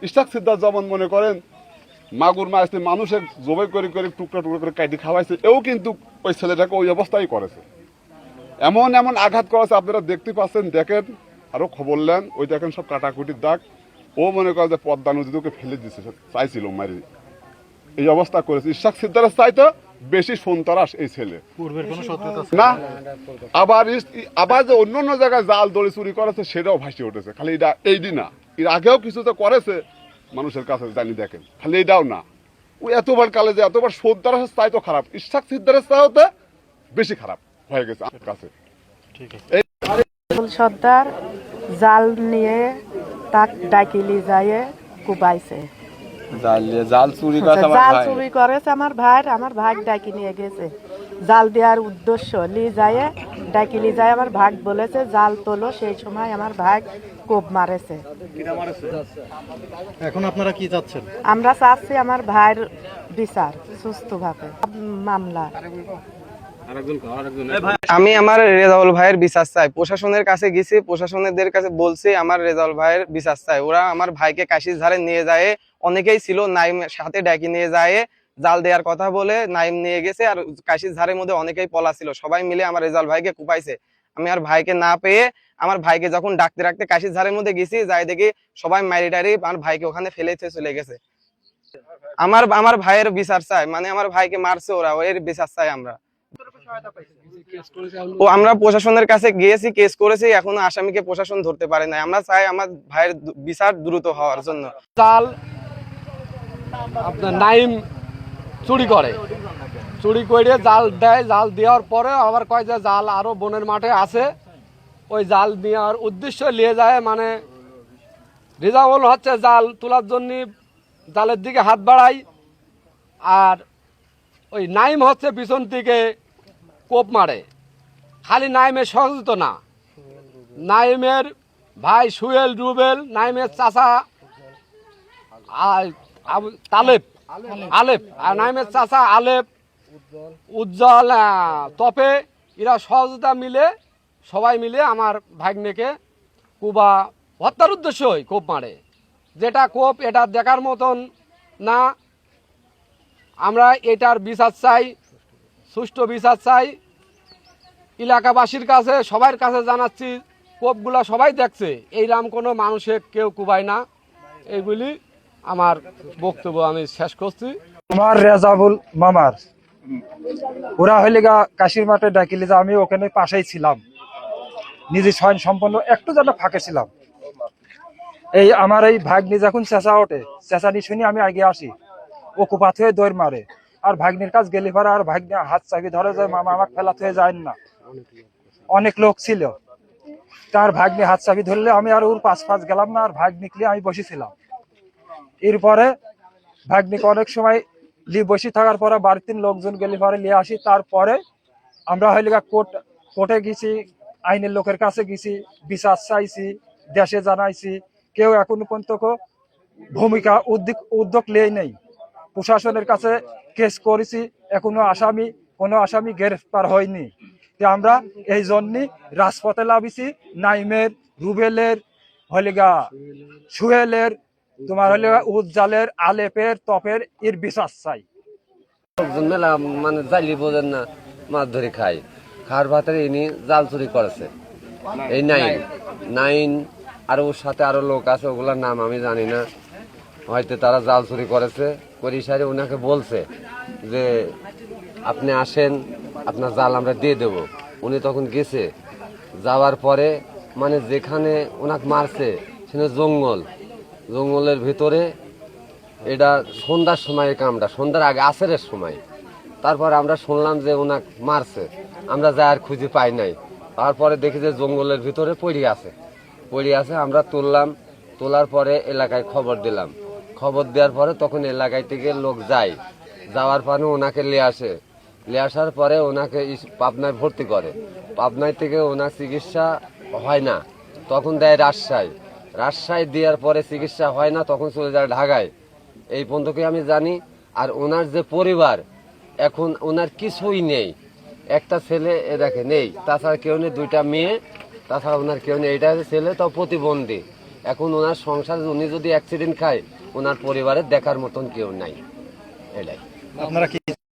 ইশাক সিদ্ধার যেমন মনে করেন মাগুর মাছ মানুষের জবাই করে করে টুকরা টুকরা করে কাটি খাওয়াইছে, এও কিন্তু ওই ছেলেটাকে ওই অবস্থায় করেছে। এমন এমন আঘাত করেছে আপনারা দেখতে পাচ্ছেন, দেখেন আরো খবর নেন, ওই দেখেন সব কাটাকুটির দাগ। ও মনে করে যে পদ্মা নদীতে ওকে ফেলে দিচ্ছে, চাইছিল মারি, এই অবস্থা করেছে। ইশাক সিদ্ধারের চাইতে বেশি সন্ত্রাস এই ছেলে না। আবার যে অন্য অন্য জায়গায় জাল দড়ি চুরি করেছে সেটাও ভাসিয়ে উঠেছে। খালি এটা এইটি না, এর আগেও কিছু তো করেছে মানুষের কাছে জানি, দেখেন খালি এটাও না। ওই এতবার কালে যে এতবার সন্ত্রাসের চাইতো খারাপ, ইশাক সিদ্ধারের চাইতে বেশি খারাপ হয়ে গেছে আমার কাছে। সর্দার জাল নিয়ে তাক ডাকিলি যায় কুবাইছে, জাল চুরি করেছে আমার ভাই ডাকি নিয়ে গেছে। জাল দেওয়ার উদ্দেশ্য লি যায় ডাকিলি যায়, আমার ভাগ বলেছে জাল তোলো, সেই সময় আমার ভাগ কোপ মারেছে। এখন আপনারা কি চাচ্ছেন? আমরা চাচ্ছি আমার ভাইয়ের বিচার সুস্থভাবে মামলা। আমি আমার রেজাউল ভাইয়ের বিচার চাই। প্রশাসনের কাছে গেছি, প্রশাসনের কাছে বলছি আমার রেজাউল ভাইয়ের বিচার চাই। ওরা আমার ভাইকে কাশির ধারে নিয়ে যায়, অনেকেই ছিল, নাইম সাথে ডাকি নিয়ে যায়, জাল দেওয়ার কথা বলে নাইম নিয়ে গেছে। আর কাশির ধারের মধ্যে অনেকেই পলা ছিল, সবাই মিলে আমার রেজাউল ভাইকে কুপাইছে। আমি আর ভাইকে না পেয়ে আমার ভাইকে যখন ডাকতে রাখতে কাশির ধারের মধ্যে গেছি, যাই দেখি সবাই মারি টারি আমার ভাইকে ওখানে ফেলে চলে গেছে। আমার ভাইয়ের বিচার চাই, মানে আমার ভাইকে মারছে ওরা, এর বিচার চাই আমরা। আমরা প্রশাসনের কাছে গিয়েছি, কেস করেছি, এখনো আসামিকে প্রশাসন ধরতে পারে না। আমরা চাই আমার ভাইয়ের বিচার দ্রুত হওয়ার জন্য। জাল আপনার নাইম চুরি করে জাল দেয়, জাল দেওয়ার পরে আবার কয় যে জাল আরো বনের মাঠে আছে, ওই জাল নেওয়ার উদ্দেশ্য নিয়ে যায়। মানে রেজাউল হচ্ছে জাল তোলার জন্য জালের দিকে হাত বাড়ায়, আর ওই নাইম হচ্ছে পিছন থেকে কোপ মারে। খালি নাইমের সহযোগিত না, নাইমের ভাই সুয়েল, রুবেল, নাইমের চাচা আলেপ, আর নাইমের চাচা আলেপ, উজ্জ্বল, তপে, এরা সহযোগিতা মিলে সবাই মিলে আমার ভাগ্নেকে কুবা হত্যার উদ্দেশ্যই কোপ মারে। যেটা কোপ এটা দেখার মতন না। আমরা এটার বিচার চাই, সুষ্ঠু বিচার চাই। এলাকাবাসীর কাছে সবার কাছে জানাচ্ছি, কোপগুলা সবাই দেখছে, এইরকম কোনো মানুষে কেউ কুবায় না। এইগুলি আমার বক্তব্য, আমি শেষ করছি। আমার রেজাউল মামার ওরা হইলে কাশির মাঠে ডাকিলে, যে আমি ওখানে পাশেই ছিলাম, নিজে স্বয়ং সম্পন্ন একটু যেন ফাঁকে ছিলাম। এই আমার এই ভাগ্নি যখন চেঁচা ওঠে, চেঁচানি শুনি আমি আগে আসি, ও কুপাত হয়ে দৌড় মারে। আর ভাগ্নির কাজ গেলে পরে আর ভাগ্নি হাত চাবি ধরে যায়, মামা আমাকে ফেলাত হয়ে যায় না। অনেক লোক ছিল, তার ভাগ্নি হাত চাবি ধরলে আমি আর ওর পাশ গেলাম না, আর ভাগ্নিকে আমি বসেছিলাম। এরপরে ভাগ্নিকে অনেক সময় বসে থাকার পরে বাড়ির লোকজন গেলে পরে নিয়ে আসি। তারপরে আমরা হইলে কোর্টে গেছি, আইনের লোকের কাছে গেছি, বিচার চাইছি, দেশে জানাইছি, কেউ এখনো পর্যন্ত ভূমিকা উদ্যোগ নেই নেই। প্রশাসনের কাছে কেস করেছি, এখনো কোনো আসামি গ্রেফতার হয়নি। আমরা এই জন্যই রাজপথে লাভিছি, নাইমের, রুবেলের, হলিগা সুহেলের, তোমার হলে উজ্জালের, আলেপের, তপের এর বিশ্বাস চাই। মেলা মানে জালি বোঝেন না, মাছ ধরে খায়, খাওয়ার ভাতের ইনি জাল চুরি করেছে। এই নাইন আর ওর সাথে আরো লোক আছে, ওগুলার নাম আমি জানি না, হয়তো তারা জাল চুরি করেছে। সারি ওনাকে বলছে যে আপনি আসেন, আপনার জাল আমরা দিয়ে দেব। উনি তখন গেছে, যাওয়ার পরে মানে যেখানে ওনাকে মারছে সেখানে জঙ্গলের ভিতরে। এটা সন্ধ্যার সময় কামটা, সন্ধ্যার আগে আসরের সময়। তারপরে আমরা শুনলাম যে ওনাকে মারছে, আমরা যা আর খুঁজে পাই নাই। তারপরে দেখি যে জঙ্গলের ভিতরে পড়ে আছে। আমরা তোলার পরে এলাকায় খবর দিলাম। খবর দেওয়ার পরে তখন এলাকায় থেকে লোক যায়, যাওয়ার পরে ওনাকে নিয়ে আসার পরে ওনাকে পাবনায় ভর্তি করে। পাবনায় থেকে ওনার চিকিৎসা হয় না, তখন দেয় রাজশাহী দেওয়ার পরে চিকিৎসা হয় না, তখন চলে যায় ঢাকায়। এই পর্যন্তকে আমি জানি। আর ওনার যে পরিবার, এখন ওনার কিছুই নেই, একটা ছেলে এ দেখে নেই, তাছাড়া কেউ নেই, দুইটা মেয়ে, তাছাড়া ওনার কেউ নেই। এটা ছেলে তো প্রতিবন্ধী, এখন ওনার সংসারে উনি যদি অ্যাক্সিডেন্ট খায় ওনার পরিবারের দেখার মতন কেউ নাই এটাই আপনারা কি